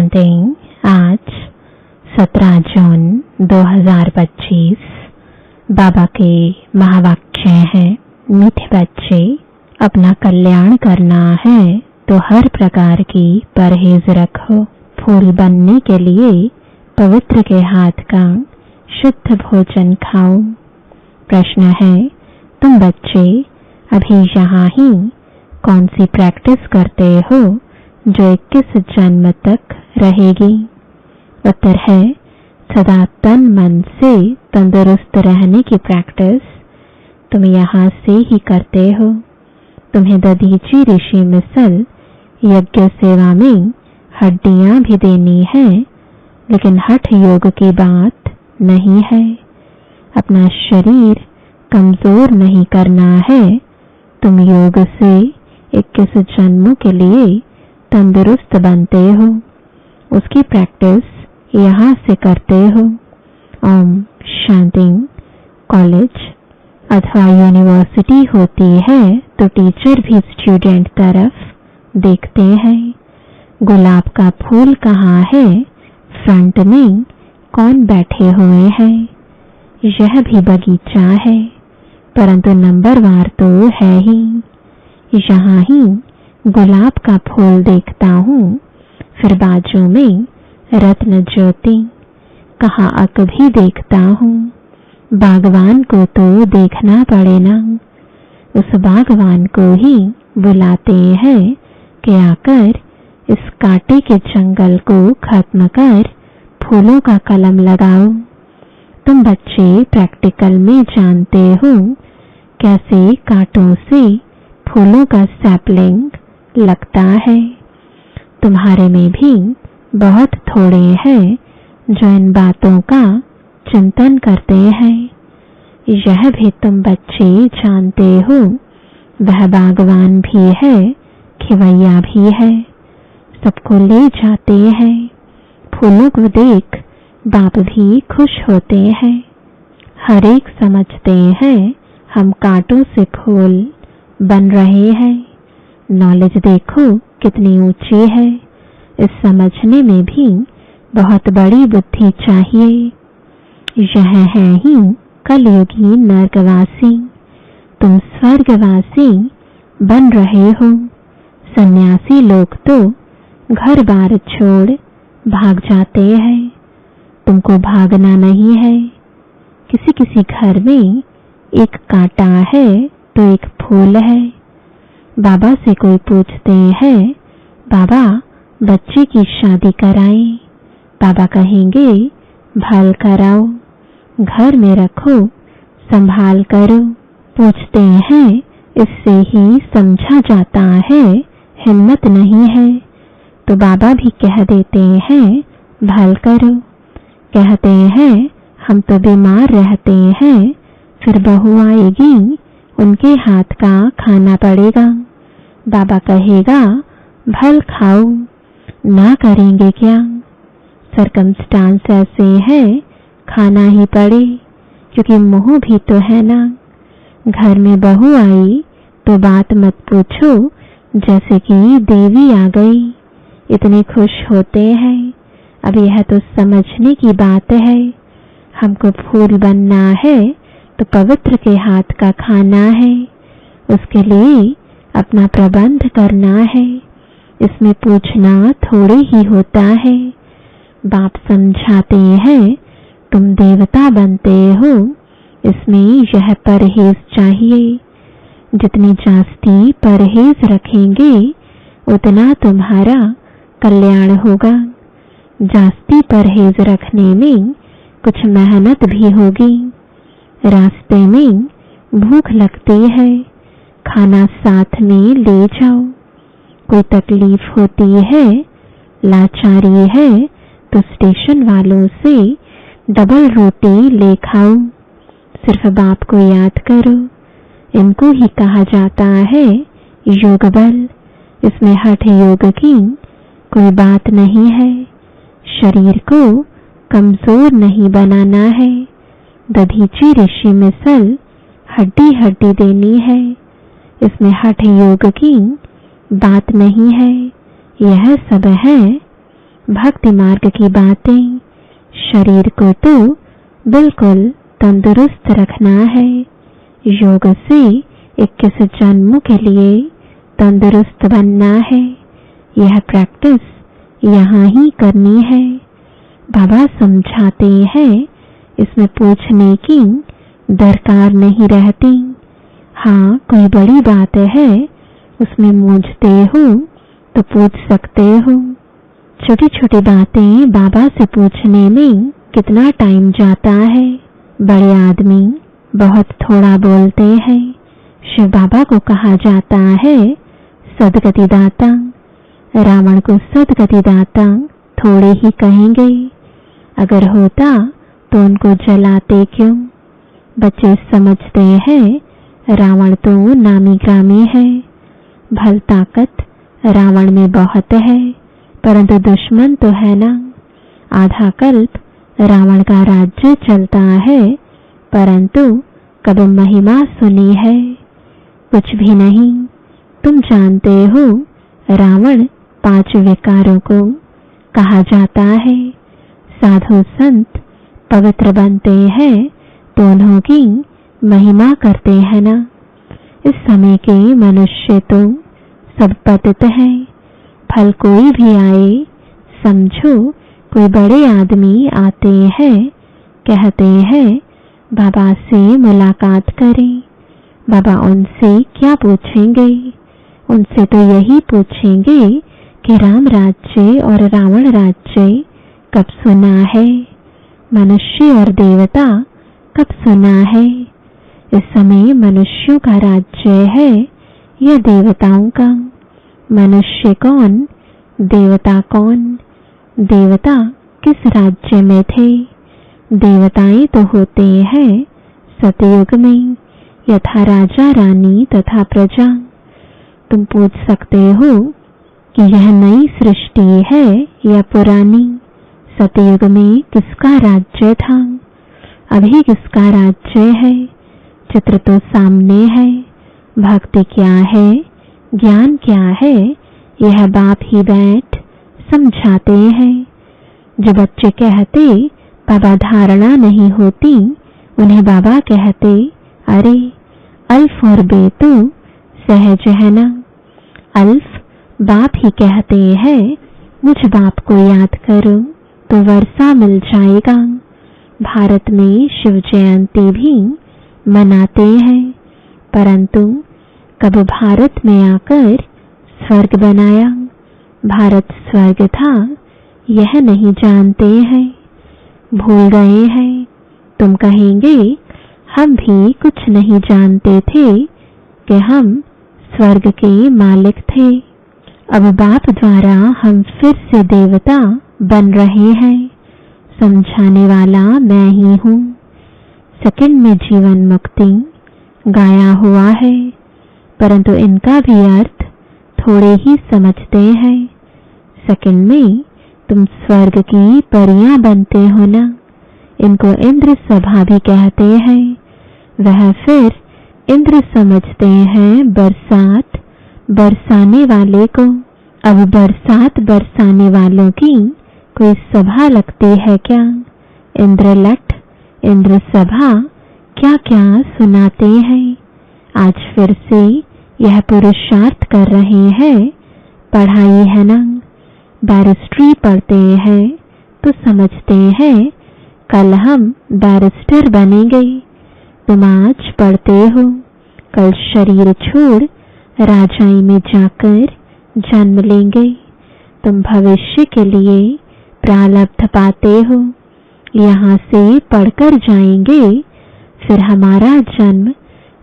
शांति। आज 17 जून 2025 बाबा के महावाक्य हैं, मीठे बच्चे, अपना कल्याण करना है तो हर प्रकार की परहेज रखो। फूल बनने के लिए पवित्र के हाथ का शुद्ध भोजन खाओ। प्रश्न है, तुम बच्चे अभी यहाँ ही कौन सी प्रैक्टिस करते हो जो 21 जन्म तक रहेगी? उत्तर है, सदा तन मन से तंदुरुस्त रहने की प्रैक्टिस तुम यहाँ से ही करते हो। तुम्हें दधीची ऋषि मिसल यज्ञ सेवा में हड्डियां भी देनी है, लेकिन हठ योग की बात नहीं है। अपना शरीर कमजोर नहीं करना है। तुम योग से 21 जन्मों के लिए तंदुरुस्त बनते हो, उसकी प्रैक्टिस यहाँ से करते हो। ओम शांति। कॉलेज अथवा यूनिवर्सिटी होती है तो टीचर भी स्टूडेंट तरफ देखते हैं। गुलाब का फूल कहाँ है, फ्रंट में कौन बैठे हुए हैं? यह भी बगीचा है, परंतु नंबरवार तो है ही। यहाँ ही गुलाब का फूल देखता हूँ, फिर बाजू में रत्न ज्योति कहाँ अक भी देखता हूँ। बागवान को तो देखना पड़े ना, उस बागवान को ही बुलाते हैं कि आकर इस कांटे के जंगल को खत्म कर फूलों का कलम लगाओ। तुम बच्चे प्रैक्टिकल में जानते हो कैसे कांटों से फूलों का सैपलिंग लगता है। तुम्हारे में भी बहुत थोड़े हैं जो इन बातों का चिंतन करते हैं। यह भी तुम बच्चे जानते हो, वह बागवान भी है, खिवैया भी है, सबको ले जाते हैं। फूलों को देख बाप भी खुश होते हैं। हर एक समझते हैं हम कांटों से फूल बन रहे हैं। नॉलेज देखो कितनी ऊंची है। इस समझने में भी बहुत बड़ी बुद्धि चाहिए। यह है ही कलयुगी नरकवासी। तुम स्वर्गवासी बन रहे हो। सन्यासी लोग तो घर बार छोड़ भाग जाते हैं। तुमको भागना नहीं है। किसी किसी घर में एक कांटा है तो एक फूल है। बाबा से कोई पूछते हैं, बाबा बच्चे की शादी कराएं? बाबा कहेंगे, भल कराओ, घर में रखो, संभाल करो। पूछते हैं, इससे ही समझा जाता है हिम्मत नहीं है, तो बाबा भी कह देते हैं, भल करो। कहते हैं, हम तो बीमार रहते हैं, फिर बहू आएगी, उनके हाथ का खाना पड़ेगा। बाबा कहेगा, भल खाओ, ना करेंगे क्या? सरकमस्टांस ऐसे है, खाना ही पड़े, क्योंकि मोह भी तो है ना। घर में बहू आई तो बात मत पूछो, जैसे कि देवी आ गई, इतने खुश होते हैं। अब यह तो समझने की बात है। हमको फूल बनना है तो पवित्र के हाथ का खाना है, उसके लिए अपना प्रबंध करना है। इसमें पूछना थोड़ी ही होता है। बाप समझाते हैं, तुम देवता बनते हो, इसमें यह परहेज चाहिए। जितनी जास्ती परहेज रखेंगे उतना तुम्हारा कल्याण होगा। जास्ती परहेज रखने में कुछ मेहनत भी होगी। रास्ते में भूख लगती है, खाना साथ में ले जाओ। कोई तकलीफ होती है, लाचारी है, तो स्टेशन वालों से डबल रोटी ले खाओ। सिर्फ बाप को याद करो। इनको ही कहा जाता है योग बल। इसमें हठ योग की कोई बात नहीं है। शरीर को कमजोर नहीं बनाना है। दधीची ऋषि मिसल हड्डी हड्डी देनी है। इसमें हठ योग की बात नहीं है। यह सब है भक्ति मार्ग की बातें। शरीर को तो बिल्कुल तंदुरुस्त रखना है। योग से 21 जन्मों के लिए तंदुरुस्त बनना है। यह प्रैक्टिस यहाँ ही करनी है। बाबा समझाते हैं, इसमें पूछने की दरकार नहीं रहती। हाँ, कोई बड़ी बात है, उसमें मूझते हो तो पूछ सकते हो। छोटी छोटी बातें बाबा से पूछने में कितना टाइम जाता है। बड़े आदमी बहुत थोड़ा बोलते हैं। शिव बाबा को कहा जाता है सदगति दाता। रावण को सदगति दाता थोड़े ही कहेंगे। अगर होता तो उनको जलाते क्यों? बच्चे समझते हैं रावण तो नामी ग्रामी है। भल ताकत रावण में बहुत है, परंतु दुश्मन तो है ना। आधा कल्प रावण का राज्य चलता है, परंतु कब महिमा सुनी है? कुछ भी नहीं। तुम जानते हो रावण 5 विकारों को कहा जाता है। साधु संत पवित्र बनते हैं तो उन्हों की महिमा करते हैं ना। इस समय के मनुष्य तो सब पतित हैं। फल कोई भी आए, समझो कोई बड़े आदमी आते हैं, कहते हैं बाबा से मुलाकात करें। बाबा उनसे क्या पूछेंगे? उनसे तो यही पूछेंगे कि राम राज्य और रावण राज्य कब सुना है? मनुष्य और देवता कब सुना है? इस समय मनुष्यों का राज्य है या देवताओं का? मनुष्य कौन, देवता कौन? देवता किस राज्य में थे? देवताएं तो होते हैं सतयुग में, यथा राजा रानी तथा प्रजा। तुम पूछ सकते हो कि यह नई सृष्टि है या पुरानी? सतयुग में किसका राज्य था? अभी किसका राज्य है? चित्र तो सामने है। भक्ति क्या है, ज्ञान क्या है, यह बाप ही बैठ समझाते हैं। जो बच्चे कहते बाबा धारणा नहीं होती, उन्हें बाबा कहते अरे अल्फ और बे तो सहज है ना। अल्फ बाप ही कहते हैं मुझ बाप को याद करो तो वर्षा मिल जाएगा। भारत में शिव जयंती भी मनाते हैं, परंतु कब भारत में आकर स्वर्ग बनाया? भारत स्वर्ग था यह नहीं जानते हैं, भूल गए हैं। तुम कहेंगे हम भी कुछ नहीं जानते थे कि हम स्वर्ग के मालिक थे। अब बाप द्वारा हम फिर से देवता बन रहे हैं। समझाने वाला मैं ही हूँ। सेकंड में जीवन मुक्ति गाया हुआ है, परंतु इनका भी अर्थ थोड़े ही समझते हैं। सेकंड में तुम स्वर्ग की परियां बनते हो ना। इनको इंद्र सभा भी कहते हैं। वह फिर इंद्र समझते हैं बरसात बरसाने वाले को। अब बरसात बरसाने वालों की कोई सभा लगती है क्या? इंद्रलट, इंद्र सभा क्या क्या सुनाते हैं। आज फिर से यह पुरुषार्थ कर रहे हैं। पढ़ाई है ना, बैरिस्ट्री पढ़ते हैं तो समझते हैं कल हम बैरिस्टर बनेंगे। तुम आज पढ़ते हो, कल शरीर छोड़ राजाई में जाकर जन्म लेंगे। तुम भविष्य के लिए प्रारब्ध पाते हो। यहाँ से पढ़कर जाएंगे, फिर हमारा जन्म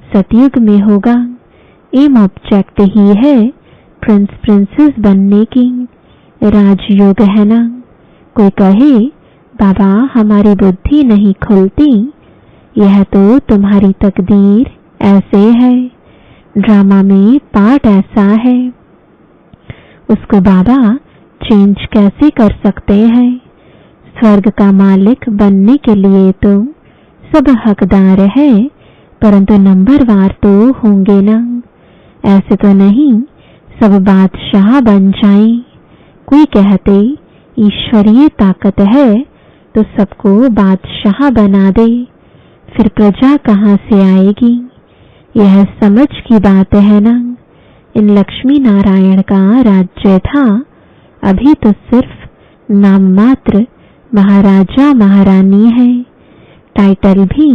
सतयुग में होगा। एम ऑब्जेक्ट ही है प्रिंस प्रिंसेस बनने की। राजयोग है ना। कोई कहे बाबा हमारी बुद्धि नहीं खुलती, यह तो तुम्हारी तकदीर ऐसे है, ड्रामा में पार्ट ऐसा है। उसको बाबा चेंज कैसे कर सकते हैं? स्वर्ग का मालिक बनने के लिए तो सब हकदार है, परंतु नंबरवार तो होंगे ना। ऐसे तो नहीं सब बादशाह बन जाएं। कोई कहते ईश्वरीय ताकत है तो सबको बादशाह बना दे, फिर प्रजा कहाँ से आएगी? यह समझ की बात है ना। इन लक्ष्मी नारायण का राज्य था, अभी तो सिर्फ नाम मात्र महाराजा महारानी है। टाइटल भी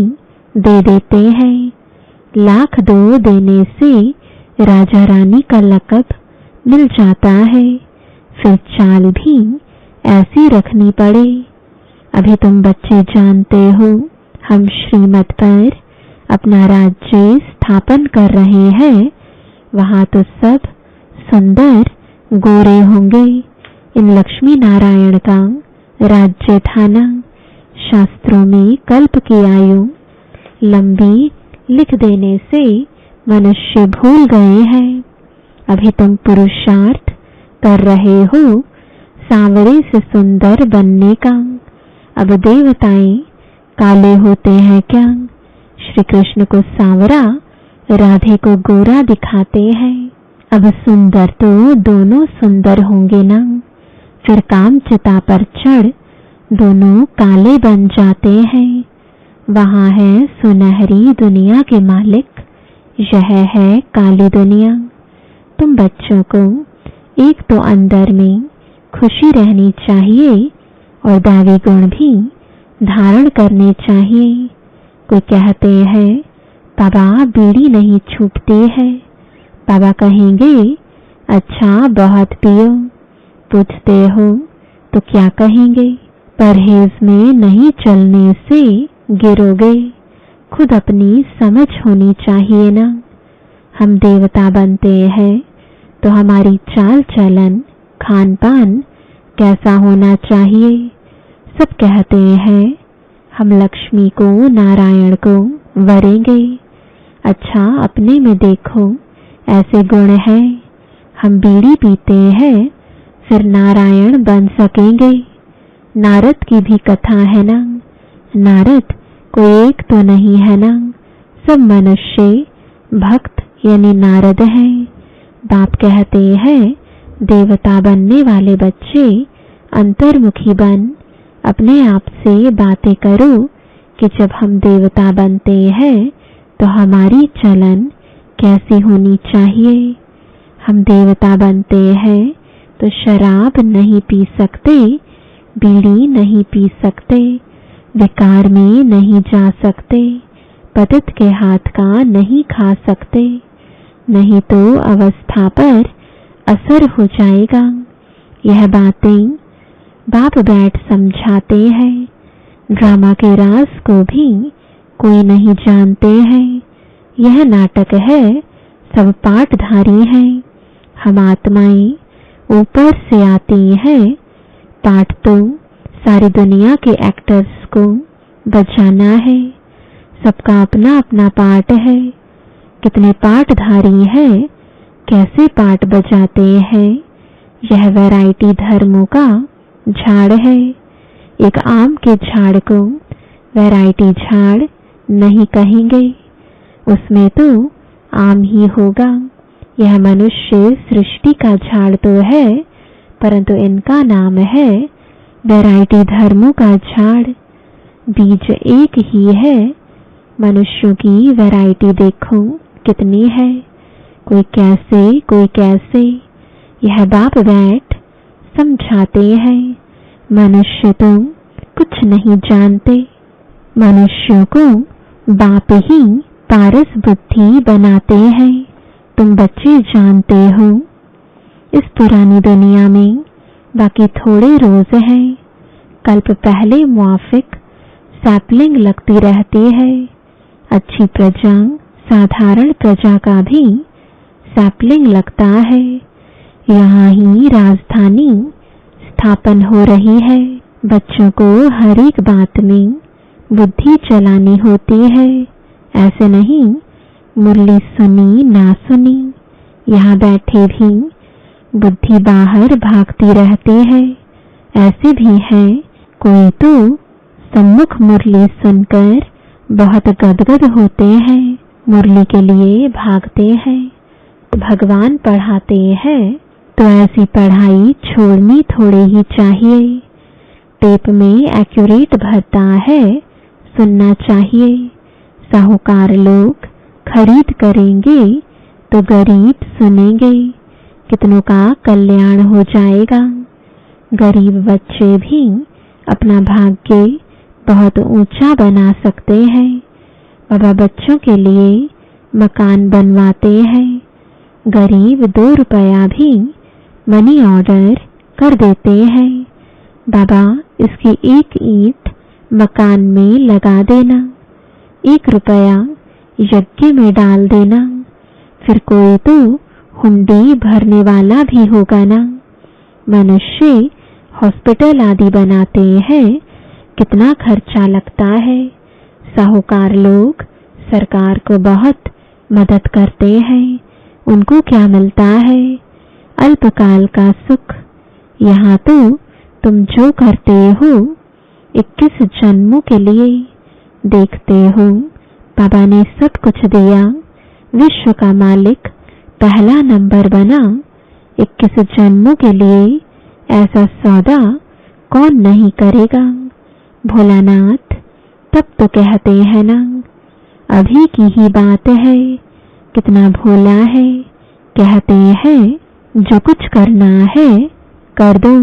दे देते हैं, लाख दो देने से राजा रानी का लक़ब मिल जाता है। फिर चाल भी ऐसी रखनी पड़े। अभी तुम बच्चे जानते हो, हम श्रीमत पर अपना राज्य स्थापन कर रहे हैं। वहां तो सब सुंदर गोरे होंगे। इन लक्ष्मी नारायण का राज्य था ना। शास्त्रों में कल्प की आयु लंबी लिख देने से मनुष्य भूल गए हैं। अभी तुम पुरुषार्थ कर रहे हो सांवरे से सुंदर बनने का। अब देवताएं काले होते हैं क्या? श्री कृष्ण को सांवरा, राधे को गोरा दिखाते हैं। अब सुंदर तो दोनों सुंदर होंगे ना। फिर काम चिता पर चढ़ दोनों काले बन जाते हैं। वहां है सुनहरी दुनिया के मालिक, यह है काली दुनिया। तुम बच्चों को एक तो अंदर में खुशी रहनी चाहिए और दैवी गुण भी धारण करने चाहिए। कोई कहते हैं बाबा बीड़ी नहीं छूटती है। बाबा कहेंगे अच्छा बहुत पियो। पूछते हो तो क्या कहेंगे? परहेज में नहीं चलने से गिरोगे। खुद अपनी समझ होनी चाहिए ना। हम देवता बनते हैं तो हमारी चाल चलन खान पान कैसा होना चाहिए? सब कहते हैं हम लक्ष्मी को नारायण को वरेंगे। अच्छा अपने में देखो, ऐसे गुण हैं। हम बीड़ी पीते हैं फिर नारायण बन सकेंगे। नारद की भी कथा है ना। नारद कोई एक तो नहीं है ना, सब मनुष्य भक्त यानी नारद हैं। बाप कहते हैं देवता बनने वाले बच्चे अंतर्मुखी बन अपने आप से बातें करो कि जब हम देवता बनते हैं तो हमारी चलन कैसी होनी चाहिए। हम देवता बनते हैं तो शराब नहीं पी सकते, बीड़ी नहीं पी सकते, विकार में नहीं जा सकते, पतित के हाथ का नहीं खा सकते, नहीं तो अवस्था पर असर हो जाएगा। यह बातें बाप बैठ समझाते हैं। ड्रामा के राज को भी कोई नहीं जानते हैं। यह नाटक है, सब पाठधारी हैं। हम आत्माएं ऊपर से आती हैं। पाठ तो सारी दुनिया के एक्टर्स को बजाना है। सबका अपना अपना पाठ है। कितने पाठधारी हैं, कैसे पाठ बजाते हैं। यह वैरायटी धर्मों का झाड़ है। एक आम के झाड़ को वैरायटी झाड़ नहीं कहेंगे, उसमें तो आम ही होगा। यह मनुष्य सृष्टि का झाड़ तो है, परंतु इनका नाम है वैरायटी धर्मों का झाड़। बीज एक ही है। मनुष्यों की वैरायटी देखो कितनी है, कोई कैसे कोई कैसे। यह बाप बैठ समझाते हैं। मनुष्य तो कुछ नहीं जानते। मनुष्यों को बाप ही पारस बुद्धि बनाते हैं। तुम बच्चे जानते हो इस पुरानी दुनिया में बाकी थोड़े रोज हैं। कल्प पहले मुआफिक सैपलिंग लगती रहती है। अच्छी प्रजा साधारण प्रजा का भी सैपलिंग लगता है। यहाँ ही राजधानी स्थापन हो रही है। बच्चों को हर एक बात में बुद्धि चलानी होती है। ऐसे नहीं मुरली सुनी ना सुनी, यहाँ बैठे भी बुद्धि बाहर भागती रहती है। ऐसे भी है कोई तो सम्मुख मुरली सुनकर बहुत गदगद होते हैं, मुरली के लिए भागते हैं। भगवान पढ़ाते हैं तो ऐसी पढ़ाई छोड़नी थोड़ी ही चाहिए। टेप में एक्यूरेट भरता है, सुनना चाहिए। साहूकार लोग खरीद करेंगे तो गरीब सुनेंगे, कितनों का कल्याण हो जाएगा। गरीब बच्चे भी अपना भाग्य बहुत ऊंचा बना सकते हैं। बाबा बच्चों के लिए मकान बनवाते हैं। गरीब 2 रुपया भी मनी ऑर्डर कर देते हैं। बाबा इसकी एक ईंट मकान में लगा देना, 1 रुपया यज्ञ में डाल देना, फिर कोई तो हुंडी भरने वाला भी होगा ना। मनुष्य हॉस्पिटल आदि बनाते हैं, कितना खर्चा लगता है। साहूकार लोग सरकार को बहुत मदद करते हैं, उनको क्या मिलता है? अल्पकाल का सुख। यहाँ तो तुम जो करते हो 21 जन्मों के लिए देखते हो। बाबा ने सब कुछ दिया, विश्व का मालिक पहला नंबर बना। 21 जन्मों के लिए ऐसा सौदा कौन नहीं करेगा। भोलानाथ तब तो कहते हैं ना, अभी की ही बात है, कितना भोला है। कहते हैं जो कुछ करना है कर दो।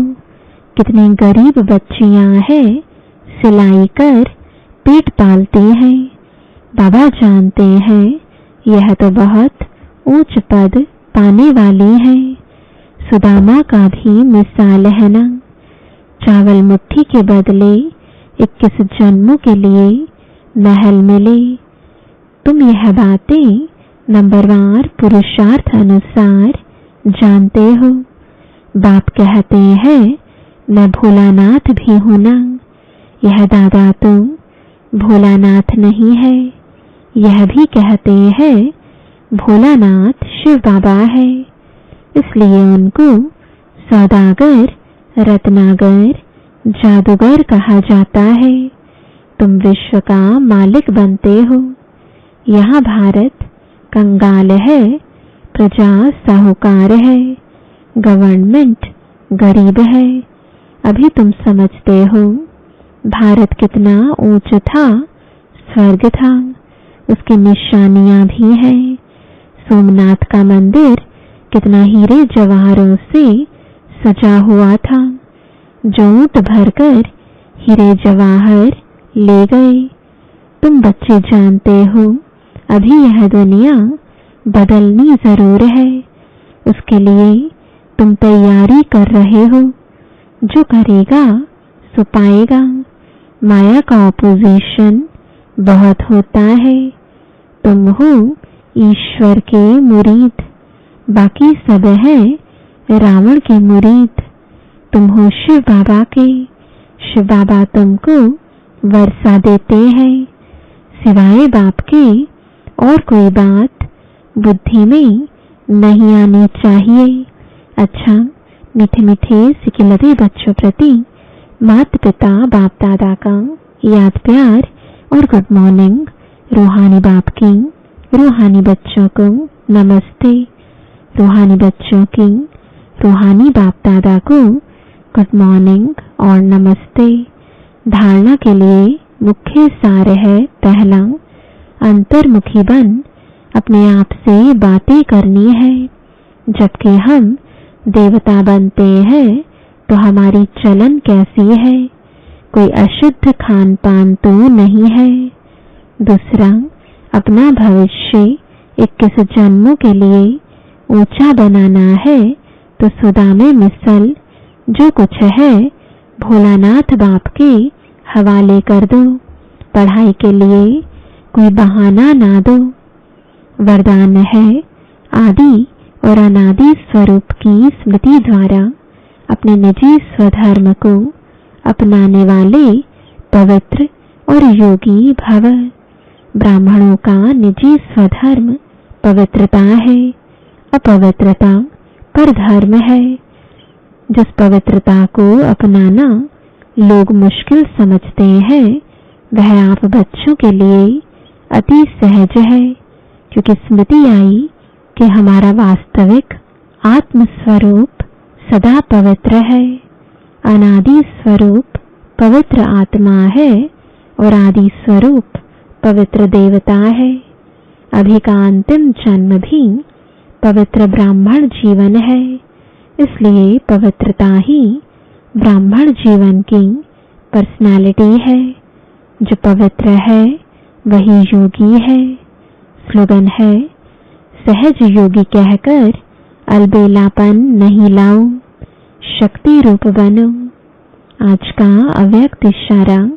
कितनी गरीब बच्चियां हैं, सिलाई कर पेट पालती हैं। बाबा जानते हैं यह तो बहुत ऊंच पद पाने वाली है। सुदामा का भी मिसाल है ना। चावल मुट्ठी के बदले 21 जन्मों के लिए महल मिले। तुम यह बातें नंबरवार पुरुषार्थ अनुसार जानते हो। बाप कहते हैं मैं भोलानाथ भी हूं ना। यह दादा तो भोलानाथ नहीं है। यह भी कहते हैं भोलानाथ शिव बाबा है, इसलिए उनको सौदागर, रत्नागर, जादूगर कहा जाता है। तुम विश्व का मालिक बनते हो। यहाँ भारत कंगाल है, प्रजा साहूकार है, गवर्नमेंट गरीब है। अभी तुम समझते हो भारत कितना ऊंच था, स्वर्ग था, उसकी निशानियां भी हैं। सोमनाथ का मंदिर कितना हीरे जवाहरों से सजा हुआ था। जो ऊंट भरकर हीरे जवाहर ले गए। तुम बच्चे जानते हो अभी यह दुनिया बदलनी जरूर है, उसके लिए तुम तैयारी कर रहे हो। जो करेगा सो पाएगा। माया का ऑपोजिशन बहुत होता है। तुम हो ईश्वर के मुरीद, बाकी सब है रावण के मुरीद। तुम हो शिव बाबा के। शिव बाबा तुमको वर्षा देते हैं। सिवाय बाप के और कोई बात बुद्धि में नहीं आनी चाहिए। अच्छा, मीठे मीठे सिकिलते बच्चों प्रति माता पिता बाप दादा का याद प्यार और गुड मॉर्निंग। रूहानी बाप की रूहानी बच्चों को नमस्ते। रूहानी बच्चों की रूहानी बाप दादा को गुड मॉर्निंग और नमस्ते। धारणा के लिए मुख्य सार है, पहला, अंतर्मुखी बन अपने आप से बातें करनी है। जबकि हम देवता बनते हैं तो हमारी चलन कैसी है? कोई अशुद्ध खान पान तो नहीं है। दूसरा, अपना भविष्य 21 जन्मों के लिए ऊंचा बनाना है तो सुदामे मिसल जो कुछ है भोलानाथ बाप के हवाले कर दो। पढ़ाई के लिए कोई बहाना ना दो। वरदान है, आदि और अनादि स्वरूप की स्मृति द्वारा अपने निजी स्वधर्म को अपनाने वाले पवित्र और योगी भव। ब्राह्मणों का निजी स्वधर्म पवित्रता है, अपवित्रता परधर्म है। जिस पवित्रता को अपनाना लोग मुश्किल समझते हैं, वह आप बच्चों के लिए अति सहज है, क्योंकि स्मृति आई कि हमारा वास्तविक आत्म स्वरूप सदा पवित्र है। अनादि स्वरूप पवित्र आत्मा है और आदि स्वरूप पवित्र देवता है। अभी का अंतिम जन्म भी पवित्र ब्राह्मण जीवन है। इसलिए पवित्रता ही ब्राह्मण जीवन की पर्सनालिटी है। जो पवित्र है वही योगी है। स्लोगन है, सहज योगी कहकर अलबेलापन नहीं लाओ, शक्ति रूप बनो। आज का अव्यक्त इशारा,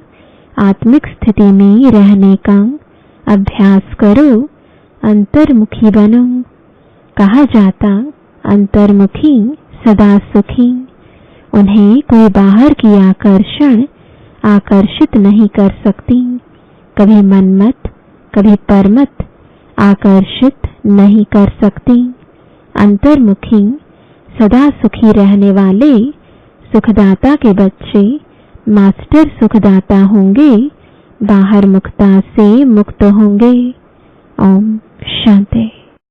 आत्मिक स्थिति में रहने का अभ्यास करो, अंतर्मुखी बनो। कहा जाता अंतर्मुखी सदा सुखी। उन्हें कोई बाहर की आकर्षण आकर्षित नहीं कर सकती। कभी मनमत कभी परमत आकर्षित नहीं कर सकती। अंतर्मुखी सदा सुखी रहने वाले सुखदाता के बच्चे मास्टर सुखदाता होंगे, बाहर मुक्ता से मुक्त होंगे। ओम शांति।